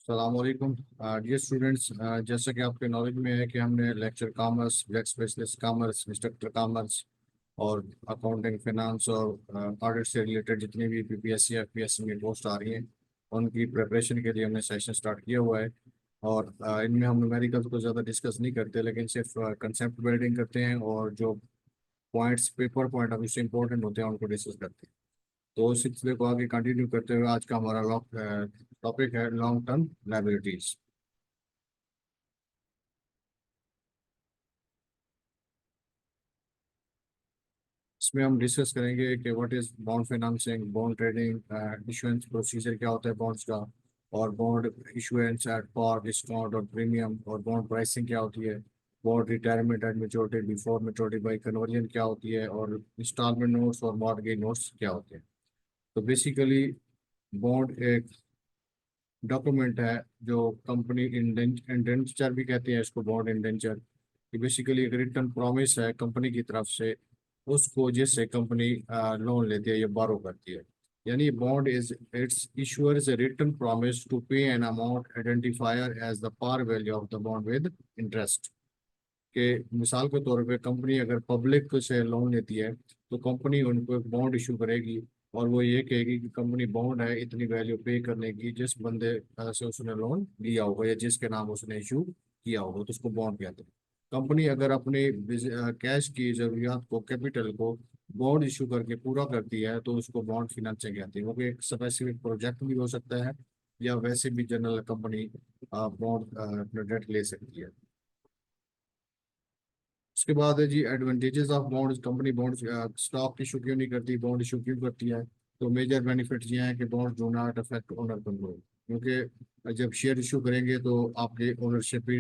सलामकुम dear students. जैसा कि आपके नॉलेज में है कि हमने lecture commerce, black specialist commerce, instructor commerce और अकाउंटिंग, फाइनेंस और ऑडिट से रिलेटेड जितनी भी पीपीएससी या पीएससी में पोस्ट आ रही हैं उनकी प्रिपरेशन के लिए हमने सेशन स्टार्ट किया हुआ है। और इनमें हम न्यूमेरिकल्स को ज़्यादा डिस्कस नहीं करते, लेकिन सिर्फ कंसेप्ट बिल्डिंग करते हैं और जो points paper point of view से इंपॉर्टेंट होते हैं उनको डिस्कस करते हैं। तो इस सिलसिले को आगे कंटिन्यू करते हुए आज का हमारा टॉपिक है लॉन्ग टर्म लायबिलिटीज। इसमें हम डिस्कस करेंगे कि what is bond financing, bond trading, issuance procedure क्या होता है बॉन्ड्स का, और bond issuance at par, discount और प्रीमियम, और बॉन्ड प्राइसिंग क्या होती है, bond retirement at maturity, before maturity by conversion क्या होती है, और इंस्टॉलमेंट नोट्स और मॉर्गेज नोट्स क्या होते हैं। तो बेसिकली बॉन्ड एक डॉक्यूमेंट है जो कंपनी इंडेंचर भी कहते हैं इसको, बॉन्ड इंडेंचर। ये बेसिकली एक रिटर्न प्रॉमिस है कंपनी की तरफ से उसको, जिससे कंपनी लोन लेती है या बारो करती है। यानी bond is its issuer is a return promise to pay an amount identifier as the par value of the bond with interest. के मिसाल के तौर पे कंपनी अगर पब्लिक से लोन लेती है तो कंपनी उनको एक बॉन्ड इशू करेगी और वो ये कहेगी कि कंपनी बॉन्ड है इतनी वैल्यू पे करने की जिस बंदे से उसने लोन लिया होगा या जिसके नाम उसने इशू किया होगा, तो उसको बॉन्ड कहते हैं। कंपनी अगर अपने कैश की जरूरियात को, कैपिटल को बॉन्ड इशू करके पूरा करती है तो उसको बॉन्ड फिनेंसिंग कहते हैं। वो कि एक स्पेसिफिक प्रोजेक्ट भी हो सकता है या वैसे भी जनरल कंपनी बॉन्ड अपना डेट ले सकती है। उसके बाद है जी advantages of bonds. Company bonds stock issue क्यों नहीं करती, बॉन्ड इशू क्यों करती है? तो मेजर बेनिफिट्स ये हैं कि bond do not affect owner control, क्योंकि जब शेयर इशू करेंगे तो आपके ओनरशिप भी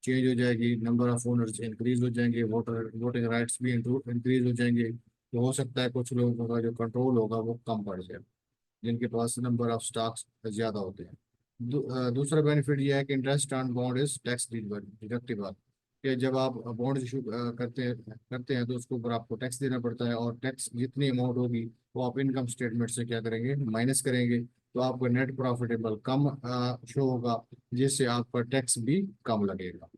चेंज हो जाएगी, नंबर ऑफ ओनर्स इंक्रीज हो जाएंगे, वोटर वोटिंग राइट्स भी इंक्रीज हो जाएंगे। तो हो सकता है कुछ लोगों का जो कंट्रोल होगा वो कम पड़ जाए जिनके पास नंबर ऑफ स्टॉक्स ज़्यादा होते हैं। दूसरा बेनिफिट ये है कि interest on bond is tax deductible, कि जब आप बॉन्ड इशू करते हैं तो उसके ऊपर आपको टैक्स देना पड़ता है, और टैक्स जितनी अमाउंट होगी वो आप इनकम स्टेटमेंट से क्या करेंगे, माइनस करेंगे। तो आपको नेट प्रॉफिटेबल कम शो होगा, जिससे आपका टैक्स भी कम लगेगा।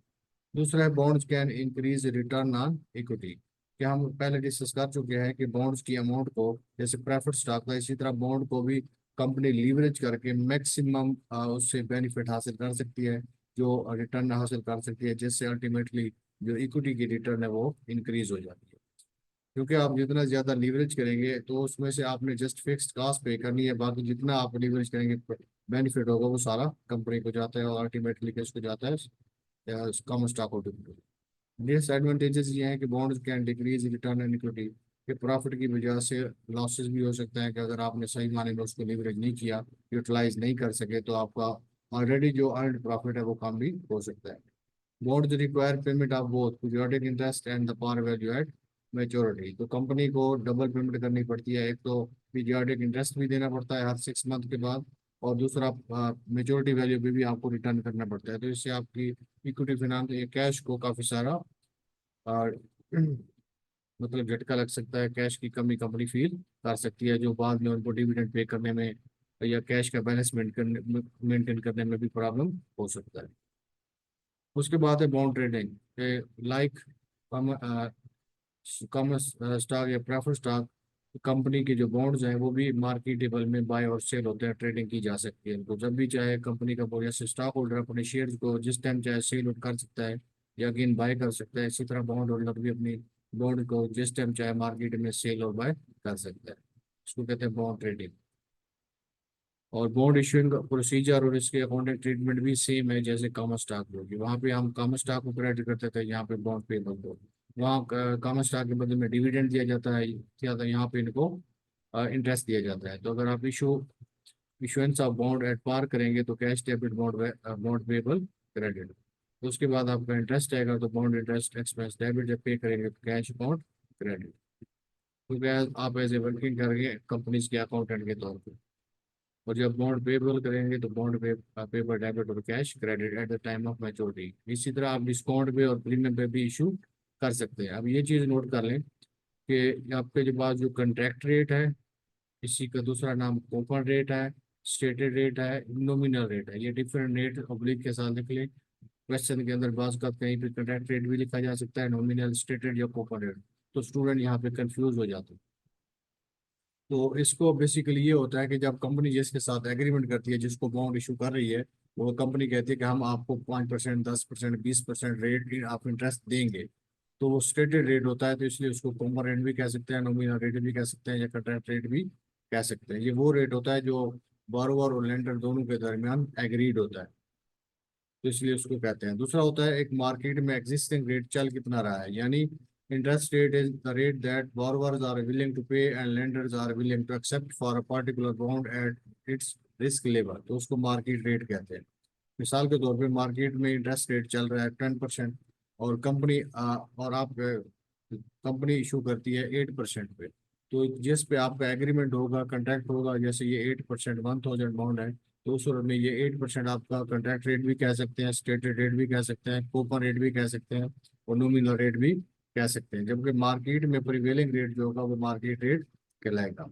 दूसरा है bonds can increase return on equity, कि हम पहले डिस्कस कर चुके हैं कि बॉन्ड्स की अमाउंट को, जैसे प्रेफर्ड स्टॉक था इसी तरह बॉन्ड को भी कंपनी लीवरेज करके मैक्सिमम उससे बेनिफिट हासिल कर सकती है, जो रिटर्न हासिल कर सकती है, जिससे अल्टीमेटली जो इक्विटी की रिटर्न है वो इंक्रीज हो जाती है। क्योंकि आप जितना ज़्यादा लीवरेज करेंगे तो उसमें से आपने जस्ट फिक्स्ड कॉस्ट पे करनी है, बाकी जितना आप लीवरेज करेंगे बेनिफिट होगा वो सारा कंपनी को जाता है और अल्टीमेटली किसको जाता है, कॉमन स्टॉक होल्डर। डिसएडवांटेजेस ये हैं कि bonds can decrease return and equity, के प्रॉफिट की वजह से लॉसेस भी हो सकते हैं कि अगर आपने सही माने में उसको लीवरेज नहीं किया, यूटिलाइज नहीं कर सके, तो आपका ऑलरेडी जो अर्नड प्रॉफिट है वो कम भी हो सकता है। Bonds require payment of both periodic interest and the par value at maturity, तो कंपनी को डबल पेमेंट करनी पड़ती है। एक तो पीरियोडिक इंटरेस्ट भी देना पड़ता है हर 6 मंथ के बाद, और दूसरा मेच्योरिटी वैल्यू भी आपको रिटर्न करना पड़ता है। तो इससे आपकी इक्विटी फिनांस कैश को काफ़ी सारा और मतलब झटका लग सकता है, कैश की कमी कंपनी फील कर सकती है, जो बाद में उनको डिविडेंड पे करने में या कैश का बैलेंस मेंटेन करने में भी प्रॉब्लम हो सकता है। उसके बाद है बॉन्ड ट्रेडिंग, लाइक कम कम स्टॉक या प्रेफर स्टॉक, कंपनी के जो बॉन्ड्स हैं वो भी मार्केटेबल में बाय और सेल होते हैं, ट्रेडिंग की जा सकती है। तो जब भी चाहे कंपनी का कोई जैसे स्टॉक होल्डर अपने शेयर्स को जिस टाइम चाहे सेल कर सकता है या अगेन बाय कर सकता है, इसी तरह बॉन्ड होल्डर भी अपनी बॉन्ड को जिस टाइम चाहे मार्केट में सेल और बाय कर सकता है। इसको कहते हैं बॉन्ड ट्रेडिंग। और बॉन्ड इशूइंग प्रोसीजर और इसके अकाउंटिंग ट्रीटमेंट भी सेम है जैसे कॉमन स्टॉक होगी। वहाँ पे हम कॉमन स्टॉक को क्रेडिट करते थे, यहाँ पे बॉन्ड पेबल को। वहाँ कॉमन स्टॉक के बदले में डिविडेंड दिया जाता है, ज्यादा यहाँ पे इनको इंटरेस्ट दिया जाता है। तो अगर आप issuance of bond at par करेंगे तो cash debit bond payable credit. तो उसके बाद आपका इंटरेस्ट आएगा तो बॉन्ड इंटरेस्ट एक्सपेंस डेबिट, जब पे करेंगे तो कैश बॉन्ड क्रेडिट। तो क्या आप एज ए वर्किंग करेंगे कंपनीज के अकाउंटेंट के तौर पर, और जब बॉन्ड पेबल करेंगे तो पेपर डेबिट और cash credit at the time of maturity. इसी तरह आप डिस्काउंट पे और प्रीमियम पे भी इशू कर सकते हैं। अब ये चीज़ नोट कर लें कि आपके जो पास जो कंट्रैक्ट रेट है, इसी का दूसरा नाम कूपन रेट है, स्टेटेड रेट है, नॉमिनल रेट है। ये डिफरेंट रेट ऑब्लिक के साथ लिख ले। क्वेश्चन के अंदर बात का कहीं पे कॉन्ट्रैक्ट रेट भी लिखा जा सकता है, नॉमिनल, स्टेटेड या कूपन रेट। तो स्टूडेंट यहाँ पे कंफ्यूज हो जाते हैं। तो इसको बेसिकली ये होता है कि जब कंपनी जिसके साथ एग्रीमेंट करती है, जिसको बॉन्ड इशू कर रही है, वो कंपनी कहती है कि हम आपको 5%, 10%, 20% रेट ऑफ इंटरेस्ट देंगे। तो वो स्टेटेड रेट होता है, तो इसलिए उसको कूपन रेट भी कह सकते हैं, नॉमिनल रेट भी कह सकते हैं, या कॉन्ट्रैक्ट रेट भी कह सकते हैं। ये वो रेट होता है जो बोरोवर और लेंडर दोनों के दरमियान एग्रीड होता है, तो इसलिए उसको कहते हैं। दूसरा होता है एक मार्केट में एग्जिस्टिंग रेट चल कितना रहा है, यानी interest rate is the rate that borrowers are willing to pay and lenders are willing to accept for a particular bond at its risk level, तो उसको मार्केट रेट कहते हैं। मिसाल के तौर पे मार्केट में इंटरेस्ट रेट चल रहा है 10%, और कंपनी और आप कंपनी इशू करती है 8% पे। तो जिस पे आपका एग्रीमेंट होगा, कंट्रैक्ट होगा, जैसे ये 8%, 1000 बॉन्ड है, तो उस सूरत में ये 8% आपका कॉन्ट्रैक्ट रेट भी कह सकते हैं, स्टेटेड रेट भी कह सकते हैं, कूपन रेट भी कह सकते हैं, और नॉमिनल रेट भी कह सकते हैं। जबकि मार्केट में प्रिवेलिंग रेट जो होगा वो मार्केट रेट कहलाएगा।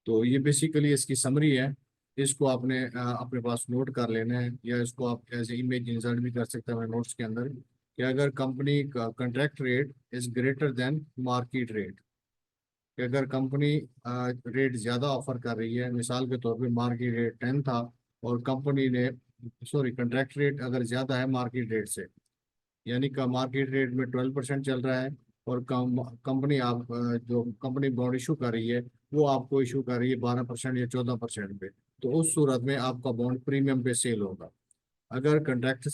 तो ये बेसिकली इसकी समरी है। इसको आपने अपने पास नोट कर लेना है, या इसको आप एज ए इमेज इंसर्ट भी कर सकते हैं अपने नोट्स के अंदर, कि अगर कंपनी का contract rate is greater than market rate, कि अगर कंपनी रेट ज़्यादा ऑफर कर रही है, मिसाल के तौर पे मार्केट रेट 10 था, और कंपनी ने, सॉरी, कॉन्ट्रैक्ट रेट अगर ज़्यादा है मार्केट रेट से, यानी का मार्केट रेट में 12% चल रहा है, और कंपनी आप जो कंपनी बॉन्ड इशू कर रही है, वो आपको इशू कर रही है 12% या 14% पे, तो उस सूरत में आपका बॉन्ड प्रीमियम पे सेल होगा। अगर कंट्रैक्ट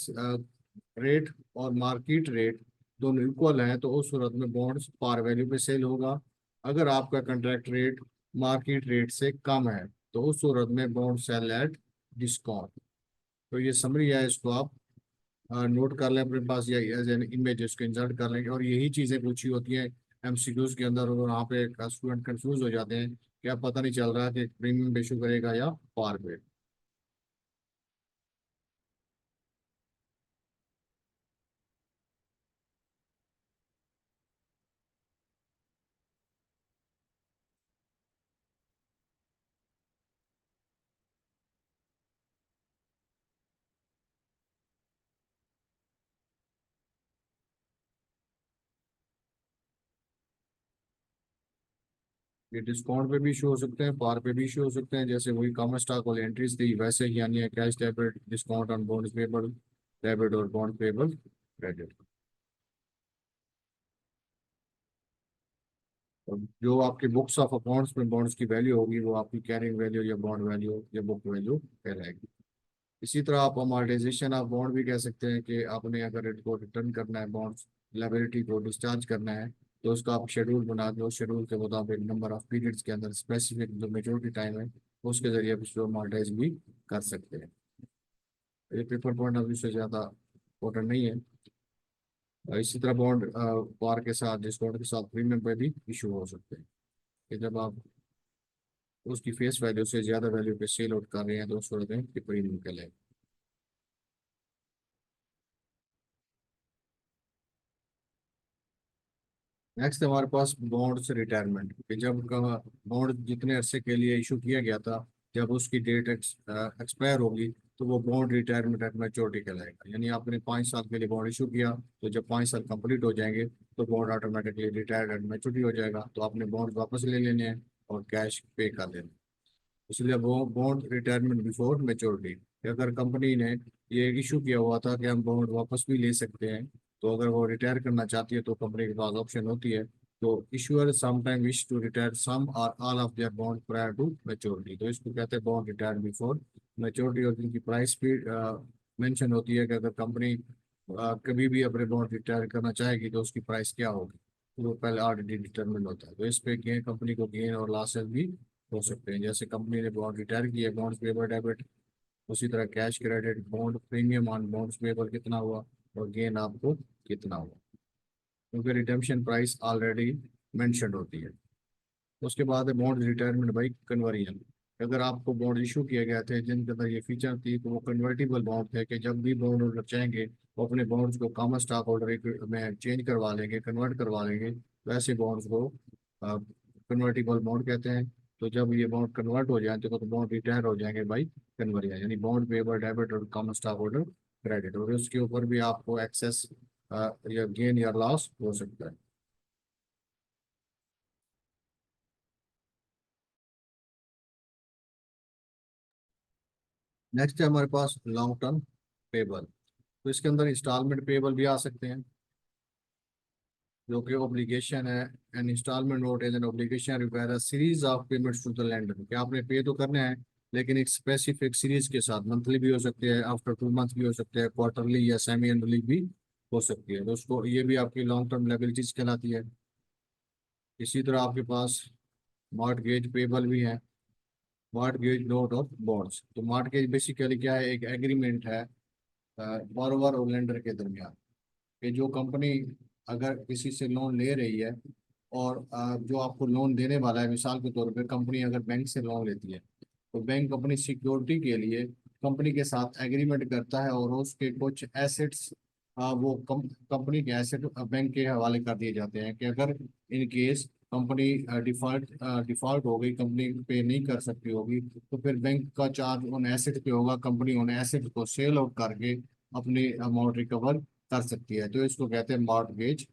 रेट और मार्केट रेट दोनों इक्वल हैं, तो उस सूरत में बॉन्ड पार वैल्यू पे सेल होगा। अगर आपका कंट्रैक्ट रेट मार्केट रेट से कम है, तो उस सूरत में बॉन्ड सेल एट डिस्काउंट। तो ये समरी है, इसको आप नोट कर लें अपने पास, या एज एन इमेज इसको इंसर्ट कर लेंगे। और यही चीज़ें पूछी होती हैं एमसीक्यूज के अंदर, और वहाँ पे स्टूडेंट कंफ्यूज हो जाते हैं, क्या पता नहीं चल रहा कि प्रीमियम पे इशू करेगा या पार पे। ये डिस्काउंट पे भी इशू हो सकते हैं, पार पे भी इशू हो सकते हैं, जैसे वही कॉमन स्टॉक वाली एंट्रीज थी वैसे ही, यानी cash debit, discount on bond payable debit, और बॉन्ड पेबल क्रेडिट। और जो आपकी बुक्स ऑफ अकाउंट्स में बॉन्ड्स की वैल्यू होगी, वो आपकी कैरिंग वैल्यू या बॉन्ड वैल्यू या बुक वैल्यू कहलाएगी। इसी तरह आप अमॉर्टाइजेशन ऑफ बॉन्ड भी कह सकते हैं, कि आपने अगर इनको रिटर्न करना है, बॉन्ड्स लायबिलिटी को डिस्चार्ज करना है, तो उसका आप शेड्यूल बना दो, शेड्यूल के मुताबिक नंबर ऑफ पीरियड्स के अंदर स्पेसिफिक जो मेच्योरिटी टाइम है, उसके जरिए आप इसको अमॉर्टाइज भी कर सकते हैं। ये पेपर पॉइंट ऑफ व्यू से ज़्यादा इंपॉर्टेंट नहीं है। इसी तरह बॉन्ड पार के साथ, डिस्काउंट के साथ, प्रीमियम पे भी इशू हो सकते हैं, कि जब आप उसकी फेस वैल्यू से ज़्यादा वैल्यू पे सेल आउट कर रहे हैं, तो उस सूरत में प्रीमियम कहलाएगा। नेक्स्ट हमारे पास बॉन्ड से रिटायरमेंट, कि जब बॉन्ड जितने अरसे के लिए इशू किया गया था, जब उसकी डेट एक्सपायर होगी, तो वो बॉन्ड रिटायरमेंट एट मैच्योरिटी कहलाएगा। यानी आपने 5 साल के लिए बॉन्ड इशू किया, तो जब 5 साल कंप्लीट हो जाएंगे, तो bond automatically retired at maturity हो जाएगा, तो आपने बॉन्ड वापस ले लेने हैं और कैश पे कर देना। इसलिए वो बॉन्ड रिटायरमेंट बिफोर मैच्योरिटी, अगर कंपनी ने ये इशू किया हुआ था कि हम बॉन्ड वापस भी ले सकते हैं, तो अगर वो रिटायर करना चाहती है, तो कंपनी के पास ऑप्शन होती है। तो issuer sometime wish to retire some और all of their bond prior to maturity, तो इसको कहते हैं बॉन्ड रिटायर बिफोर मैच्योरिटी। और इनकी प्राइस भी मेंशन होती है, कि अगर कंपनी कभी भी अपने बॉन्ड रिटायर करना चाहेगी, तो उसकी प्राइस क्या होगी, तो वो पहले ऑलरेडी डिटरमिन होता है। तो इस पे गेन, कंपनी को गेन और लॉसेस भी हो सकते हैं। जैसे कंपनी ने बॉन्ड रिटायर किए, बॉन्ड्स पेपर डेबिट, उसी तरह cash credit, bond premium on bonds paper कितना हुआ, और गेन आपको कितना हुआ, क्योंकि रिडेम्पशन प्राइस ऑलरेडी मेंशन होती है। उसके बाद है बॉन्ड रिटायरमेंट बाई कन्वर्जन। अगर आपको बॉन्ड इशू किए गए थे जिनके अंदर ये फीचर थी, तो वो कन्वर्टिबल बॉन्ड थे, कि जब भी बॉन्ड होल्डर चाहेंगे, वो अपने बॉन्ड्स को कॉमन स्टॉक होल्डर में चेंज करवा लेंगे, कन्वर्ट करवा लेंगे। तो ऐसे बॉन्ड्स को कन्वर्टिबल बॉन्ड कहते हैं। तो जब ये बॉन्ड कन्वर्ट हो जाए तो बॉन्ड रिटायर हो जाएंगे बाई कन्वर्जन, यानी बॉन्ड पेबल डेबिट और कॉमन स्टॉक होल्डर क्रेडिट, और उसके ऊपर भी आपको एक्सेस या गेन या लॉस हो सकता है। नेक्स्ट है हमारे पास लॉन्ग टर्म पेबल। तो इसके अंदर इंस्टॉलमेंट पेबल भी आ सकते हैं, जो कि ऑब्लिगेशन है। An installment note as an obligation require series of payments to the lender, कि आपने पे तो करना है लेकिन एक स्पेसिफिक सीरीज के साथ, मंथली भी हो सकते हैं, आफ्टर 2 मंथ भी हो सकते हैं, क्वार्टरली या सेमी एनुअली भी हो सकती है। तो उसको ये भी आपकी लॉन्ग टर्म लायबिलिटीज कहलाती है। इसी तरह आपके पास मॉर्टगेज पेबल भी है, मॉर्टगेज नोट और बॉन्ड्स। तो मॉर्टगेज बेसिकली क्या है, एक एग्रीमेंट है बॉरोवर और लेंडर के दरमियान, कि जो कंपनी अगर किसी से लोन ले रही है और जो आपको लोन देने वाला है, मिसाल के तौर पे कंपनी अगर बैंक से लोन लेती है, तो बैंक अपनी सिक्योरिटी के लिए कंपनी के साथ एग्रीमेंट करता है और उसके कुछ एसेट्स वो कंपनी के एसेट बैंक के हवाले कर दिए जाते हैं, कि अगर इन केस कंपनी डिफॉल्ट हो गई, कंपनी पे नहीं कर सकती होगी, तो फिर बैंक का चार्ज उन एसेट पे होगा, कंपनी उन एसेट को सेल आउट करके अपनी अमाउंट रिकवर कर सकती है। तो इसको कहते हैं मॉर्टगेज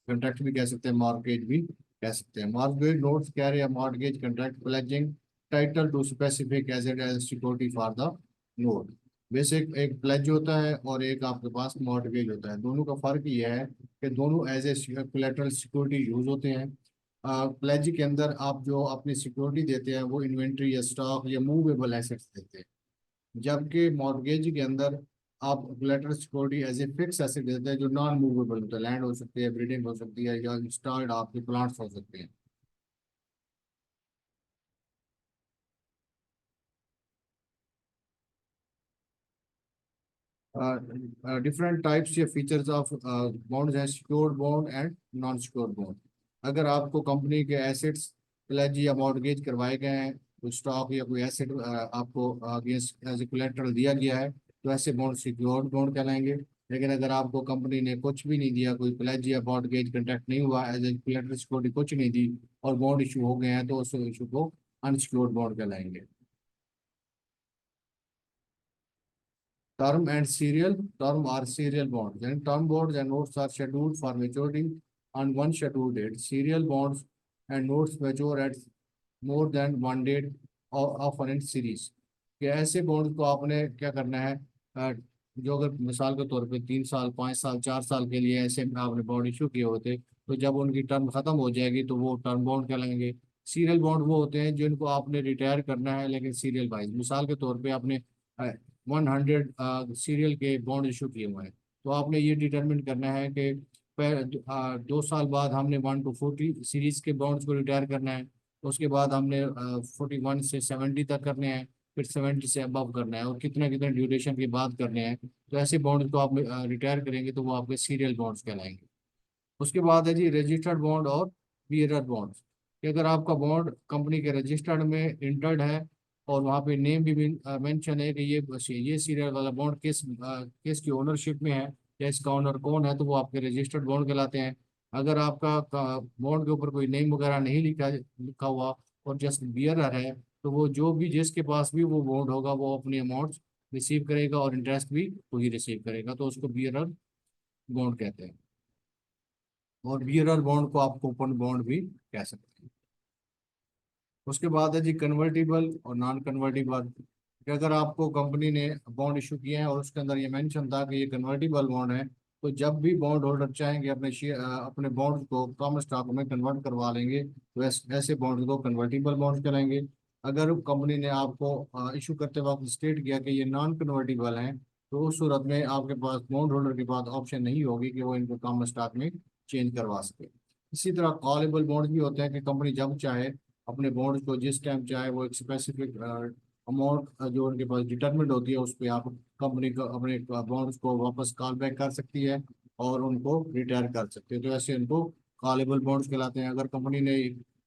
कॉन्ट्रैक्ट भी कह सकते हैं, मॉर्गेज भी कह सकते हैं। Mortgage notes carry a mortgage contract pledging title to specific asset as security for the note. Basic एक प्लेज होता है और एक आपके पास मॉर्गेज होता है। दोनों का फर्क ये है कि दोनों as a collateral security use होते हैं। प्लेज के अंदर आप जो अपनी सिक्योरिटी देते हैं वो इन्वेंट्री या स्टॉक या मूवेबल एसेट्स देते हैं, जबकि मॉर्गेज के अंदर आप collateral security as a fix asset देते हैं, जो नॉन मूवेबल होता है। लैंड हो सकती है, बिल्डिंग हो सकती है, या इंस्टॉल्ड आपके प्लांट्स हो सकते हैं। डिफरेंट टाइप्स या फीचर्स ऑफ बॉन्ड्स हैं, secured bond and non secured bond. अगर आपको कंपनी के एसेट्स प्लेज या मॉर्गेज करवाए गए हैं, कोई स्टॉक या कोई एसेट आपको अगेंस्ट एज ए कोलेटरल दिया गया है, तो ऐसे बॉन्ड सिक्योर्ड बॉन्ड कहलाएंगे। लेकिन अगर आपको कंपनी ने कुछ भी नहीं दिया, कोई प्लेज या मॉर्गेज कंट्रैक्ट नहीं हुआ, एज ए कोलेटरल सिक्योरिटी कुछ नहीं दी और बॉन्ड इशू हो गए हैं, तो उस इशू को अनसिक्योर्ड बॉन्ड कहलाएंगे। Term are serial bonds. Then term bonds and notes are scheduled for maturity on one scheduled date. Serial bonds and notes mature at more than one date of an series. कि ऐसे bond को आपने क्या करना है, जो अगर मिसाल के तौर पे 3 साल 5 साल 4 साल के लिए ऐसे आपने बॉन्ड इशू किए होते, तो जब उनकी टर्म खत्म हो जाएगी तो वो टर्म बॉन्ड कहलाएंगे। सीरियल बॉन्ड वो होते हैं जिनको आपने रिटायर करना है लेकिन सीरियल वाइज, मिसाल के तौर पे आपने 100 सीरियल के बॉन्ड इशू किए हुए हैं, तो आपने ये डिटरमिन करना है कि 2 साल बाद हमने 1 to 40 सीरीज के बॉन्ड्स को रिटायर करना है, उसके बाद हमने 41 से 70 तक करने हैं, फिर 70 से अबव करना है, और कितना कितना ड्यूरेशन के बाद करने हैं। तो ऐसे बॉन्ड्स को आप रिटायर करेंगे तो वो आपके सीरियल बॉन्ड्स कहलाएंगे। उसके बाद है जी रजिस्टर्ड बॉन्ड और बियरर बॉन्ड्स, कि अगर आपका बॉन्ड कंपनी के रजिस्टर्ड में इंटर्ड है और वहाँ पे नेम भी मेंशन है कि ये सीरियल वाला बॉन्ड किस की ओनरशिप में है या इसका ओनर कौन है, तो वो आपके रजिस्टर्ड बॉन्ड कहलाते हैं। अगर आपका बॉन्ड के ऊपर कोई नेम वगैरह नहीं लिखा लिखा हुआ और जस्ट बियरर है, तो वो जो भी जिसके पास भी वो बॉन्ड होगा वो अपनी अमाउंट रिसीव करेगा और इंटरेस्ट भी वही रिसीव करेगा, तो उसको बियरर बॉन्ड कहते हैं। और बियरर बॉन्ड को आप कूपन बॉन्ड भी कह सकते हैं। उसके बाद है जी कन्वर्टिबल और नॉन कन्वर्टिबल, कि अगर आपको कंपनी ने बॉन्ड इशू किए हैं और उसके अंदर ये मेंशन था कि ये कन्वर्टिबल बॉन्ड है, तो जब भी बॉन्ड होल्डर चाहेंगे अपने शेयर अपने बॉन्ड को कॉमन स्टॉक में कन्वर्ट करवा लेंगे, तो ऐसे बॉन्ड को कन्वर्टिबल बॉन्ड कराएंगे। अगर कंपनी ने आपको इशू करते वक्त स्टेट किया कि ये नॉन कन्वर्टिबल हैं, तो उस सूरत में आपके पास बॉन्ड होल्डर के पास ऑप्शन नहीं होगी कि वो इनको कॉमन स्टॉक में चेंज करवा सके। इसी तरह कॉलेबल बॉन्ड भी होते हैं, कि कंपनी जब चाहे अपने बॉन्ड्स को जिस टाइम चाहे वो एक स्पेसिफिक अमाउंट जो उनके पास डिटरमिनेट होती है उस पर आप कंपनी को अपने बॉन्ड्स को वापस कॉल बैक कर सकती है और उनको रिटायर कर सकती है। तो ऐसे उनको कॉलेबल बॉन्ड्स कहलाते हैं। अगर कंपनी ने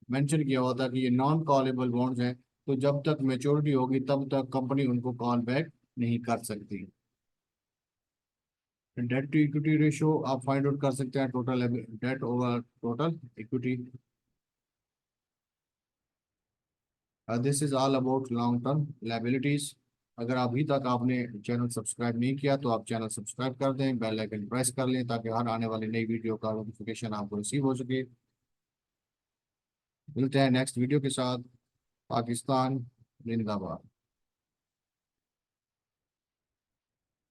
मेंशन किया होता कि ये नॉन कॉलेबल बॉन्ड्स हैं, तो जब तक मेच्योरिटी होगी तब तक कंपनी उनको कॉल बैक नहीं कर सकती। डेट टू इक्विटी रेशियो आप फाइंड आउट कर सकते हैं, total date over total equity. This is all about long term liabilities. अगर अभी तक आपने चैनल सब्सक्राइब नहीं किया तो आप चैनल सब्सक्राइब कर दें, बेल आइकन प्रेस कर लें ताकि हर आने वाली नई वीडियो का नोटिफिकेशन आपको रिसीव हो सके। मिलते हैं नेक्स्ट वीडियो के साथ। पाकिस्तान जिंदाबाद।